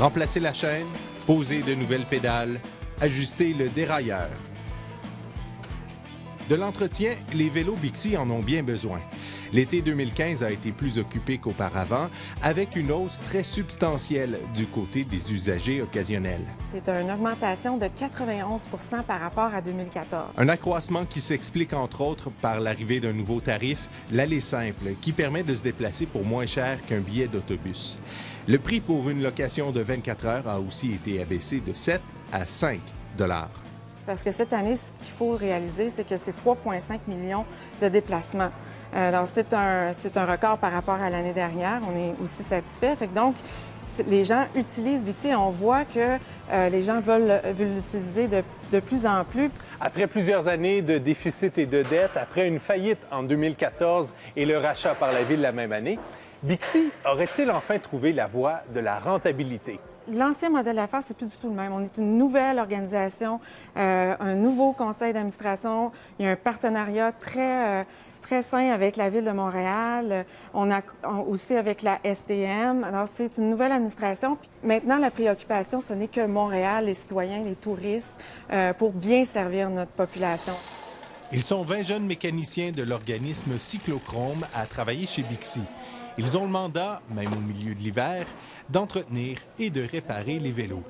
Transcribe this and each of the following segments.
Remplacer la chaîne, poser de nouvelles pédales, ajuster le dérailleur. De l'entretien, les vélos Bixi en ont bien besoin. L'été 2015 a été plus occupé qu'auparavant, avec une hausse très substantielle du côté des usagers occasionnels. C'est une augmentation de 91 par rapport à 2014. Un accroissement qui s'explique entre autres par l'arrivée d'un nouveau tarif, l'aller simple, qui permet de se déplacer pour moins cher qu'un billet d'autobus. Le prix pour une location de 24 heures a aussi été abaissé de 7 à 5 $. Parce que cette année, ce qu'il faut réaliser, c'est que c'est 3,5 millions de déplacements. Alors, c'est un record par rapport à l'année dernière. On est aussi satisfait. Fait que donc, les gens utilisent Bixi et on voit que les gens veulent l'utiliser de plus en plus. Après plusieurs années de déficit et de dette, après une faillite en 2014 et le rachat par la Ville la même année, Bixi aurait-il enfin trouvé la voie de la rentabilité? L'ancien modèle d'affaires, c'est plus du tout le même. On est une nouvelle organisation, un nouveau conseil d'administration. Il y a un partenariat très sain avec la Ville de Montréal. On a aussi avec la STM. Alors, c'est une nouvelle administration. Maintenant, la préoccupation, ce n'est que Montréal, les citoyens, les touristes, pour bien servir notre population. Ils sont 20 jeunes mécaniciens de l'organisme Cyclochrome à travailler chez Bixi. Ils ont le mandat, même au milieu de l'hiver, d'entretenir et de réparer les vélos.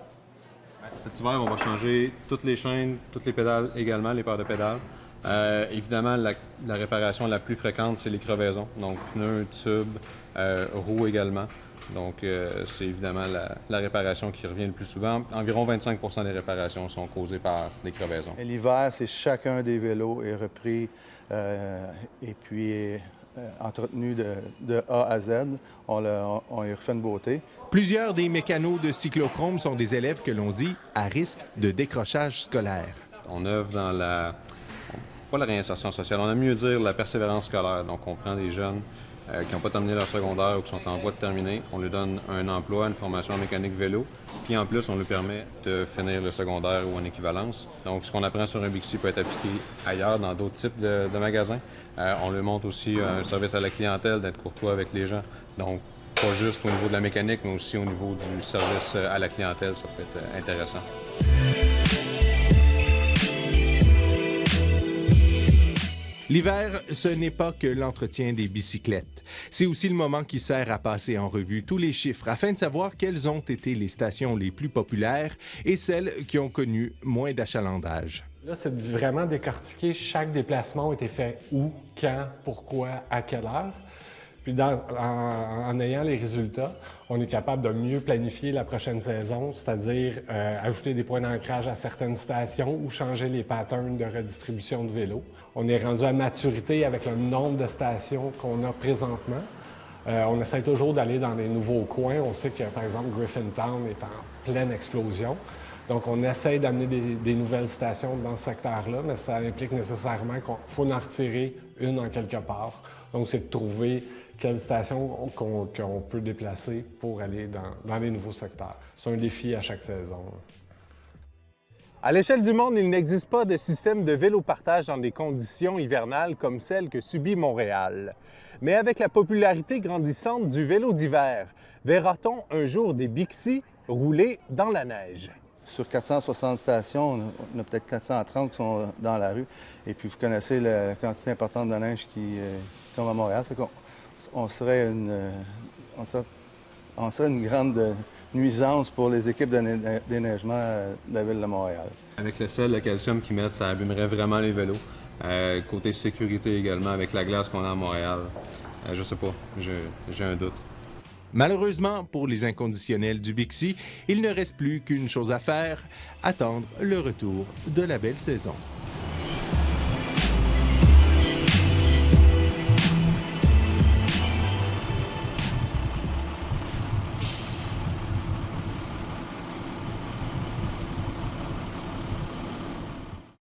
Cet hiver, on va changer toutes les chaînes, toutes les pédales également, les paires de pédales. Évidemment, la réparation la plus fréquente, c'est les crevaisons. Donc, pneus, tubes, roues également. Donc, c'est évidemment la réparation qui revient le plus souvent. Environ 25 % des réparations sont causées par les crevaisons. L'hiver, c'est chacun des vélos est repris et puis entretenu de A à Z. On y refait une beauté. Plusieurs des mécanos de Cyclochrome sont des élèves que l'on dit à risque de décrochage scolaire. On œuvre dans pas la réinsertion sociale, on aime mieux dire la persévérance scolaire. Donc, on prend des jeunes qui n'ont pas terminé leur secondaire ou qui sont en voie de terminer. On leur donne un emploi, une formation en mécanique vélo. Puis en plus, on leur permet de finir le secondaire ou en équivalence. Donc, ce qu'on apprend sur un Bixi peut être appliqué ailleurs, dans d'autres types de magasins. On leur montre aussi un service à la clientèle, d'être courtois avec les gens. Donc, pas juste au niveau de la mécanique, mais aussi au niveau du service à la clientèle. Ça peut être intéressant. L'hiver, ce n'est pas que l'entretien des bicyclettes. C'est aussi le moment qui sert à passer en revue tous les chiffres afin de savoir quelles ont été les stations les plus populaires et celles qui ont connu moins d'achalandage. Là, c'est vraiment décortiquer chaque déplacement a été fait où, quand, pourquoi, à quelle heure. Puis en ayant les résultats, on est capable de mieux planifier la prochaine saison, c'est-à-dire ajouter des points d'ancrage à certaines stations ou changer les patterns de redistribution de vélos. On est rendu à maturité avec le nombre de stations qu'on a présentement. On essaie toujours d'aller dans des nouveaux coins. On sait que, par exemple, Griffintown est en pleine explosion. Donc, on essaie d'amener des nouvelles stations dans ce secteur-là, mais ça implique nécessairement qu'il faut en retirer une en quelque part. Donc, c'est de trouver quelle station qu'on peut déplacer pour aller dans les nouveaux secteurs. C'est un défi à chaque saison. À l'échelle du monde, il n'existe pas de système de vélo-partage dans des conditions hivernales comme celles que subit Montréal. Mais avec la popularité grandissante du vélo d'hiver, verra-t-on un jour des Bixi rouler dans la neige? Sur 460 stations, on a peut-être 430 qui sont dans la rue. Et puis, vous connaissez la quantité importante de neige qui tombe à Montréal. Fait qu'on serait une grande nuisance pour les équipes de déneigement de la Ville de Montréal. Avec le sel, le calcium qu'ils mettent, ça abîmerait vraiment les vélos. Côté sécurité également, avec la glace qu'on a à Montréal, je sais pas, j'ai un doute. Malheureusement, pour les inconditionnels du Bixi, il ne reste plus qu'une chose à faire, attendre le retour de la belle saison.